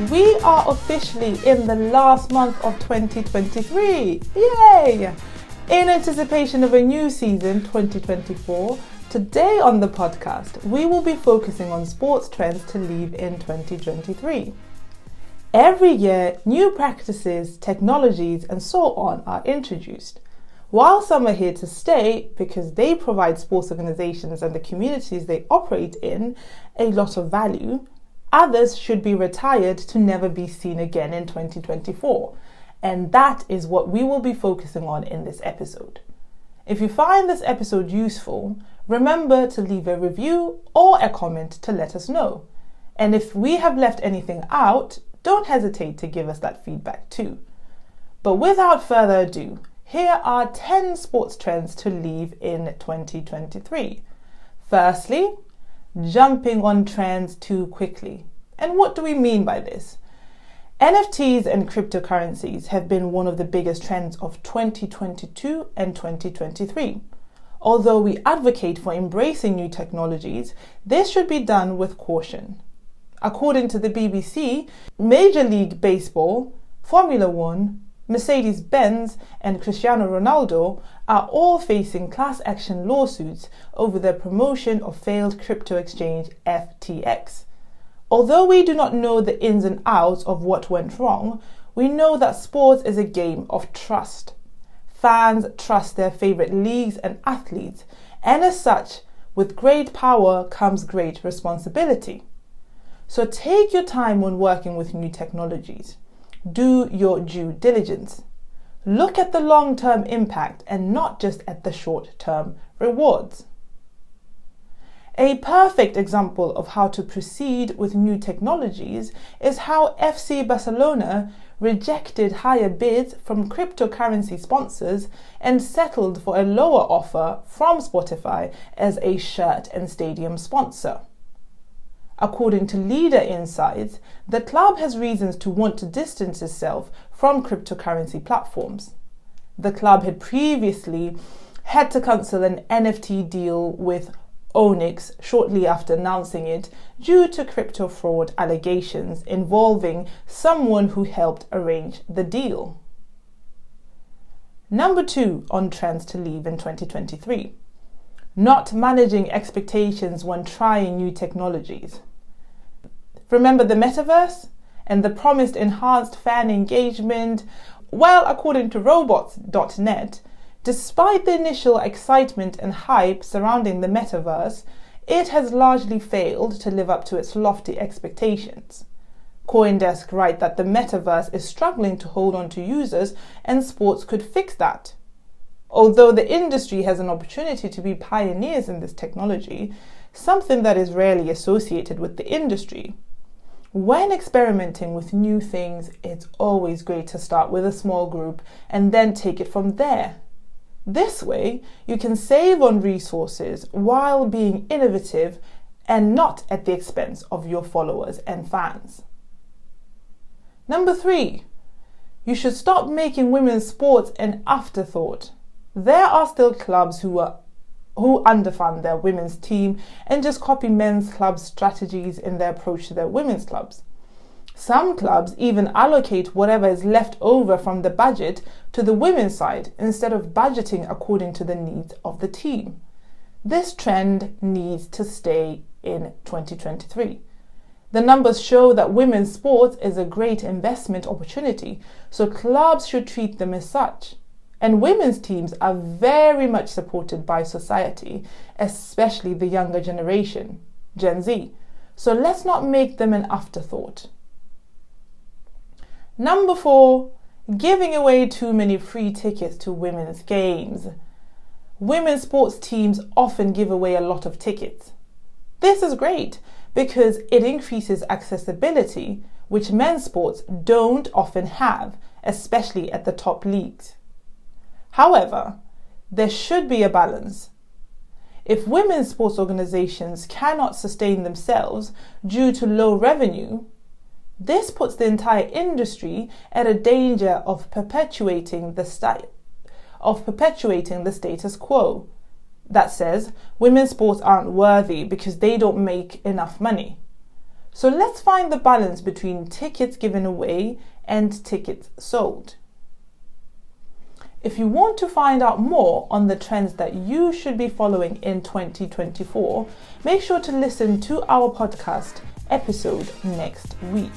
We are officially in the last month of 2023. Yay! In anticipation of a new season, 2024, today on the podcast, we will be focusing on sports trends to leave in 2023. Every year, new practices, technologies, and so on are introduced. While some are here to stay because they provide sports organizations and the communities they operate in a lot of value, others should be retired to never be seen again in 2024. And that is what we will be focusing on in this episode. If you find this episode useful, remember to leave a review or a comment to let us know. And if we have left anything out, don't hesitate to give us that feedback too. But without further ado, here are 10 sports trends to leave in 2023. Firstly, jumping on trends too quickly. And what do we mean by this? NFTs and cryptocurrencies have been one of the biggest trends of 2022 and 2023. Although we advocate for embracing new technologies, this should be done with caution. According to the BBC, Major League Baseball, Formula One, Mercedes-Benz and Cristiano Ronaldo are all facing class action lawsuits over their promotion of failed crypto exchange FTX. Although we do not know the ins and outs of what went wrong, we know that sports is a game of trust. Fans trust their favorite leagues and athletes, and as such, with great power comes great responsibility. So take your time when working with new technologies. Do your due diligence. Look at the long-term impact and not just at the short-term rewards. A perfect example of how to proceed with new technologies is how FC Barcelona rejected higher bids from cryptocurrency sponsors and settled for a lower offer from Spotify as a shirt and stadium sponsor. According to Leader Insights, the club has reasons to want to distance itself from cryptocurrency platforms. The club had previously had to cancel an NFT deal with Onyx shortly after announcing it due to crypto fraud allegations involving someone who helped arrange the deal. Number 2 on trends to leave in 2023. Not managing expectations when trying new technologies. Remember the metaverse and the promised enhanced fan engagement? Well, according to robots.net, despite the initial excitement and hype surrounding the metaverse, it has largely failed to live up to its lofty expectations. CoinDesk write that the metaverse is struggling to hold on to users and sports could fix that. Although the industry has an opportunity to be pioneers in this technology, something that is rarely associated with the industry. When experimenting with new things, it's always great to start with a small group and then take it from there. This way, you can save on resources while being innovative and not at the expense of your followers and fans. Number 3, you should stop making women's sports an afterthought. There are still clubs who underfund their women's team and just copy men's clubs' strategies in their approach to their women's clubs. Some clubs even allocate whatever is left over from the budget to the women's side instead of budgeting according to the needs of the team. This trend needs to stay in 2023. The numbers show that women's sports is a great investment opportunity, so clubs should treat them as such. And women's teams are very much supported by society, especially the younger generation, Gen Z. So let's not make them an afterthought. Number 4, giving away too many free tickets to women's games. Women's sports teams often give away a lot of tickets. This is great because it increases accessibility, which men's sports don't often have, especially at the top leagues. However, there should be a balance. If women's sports organizations cannot sustain themselves due to low revenue, this puts the entire industry at a danger of perpetuating the status quo that says women's sports aren't worthy because they don't make enough money. So let's find the balance between tickets given away and tickets sold. If you want to find out more on the trends that you should be following in 2024, make sure to listen to our podcast episode next week.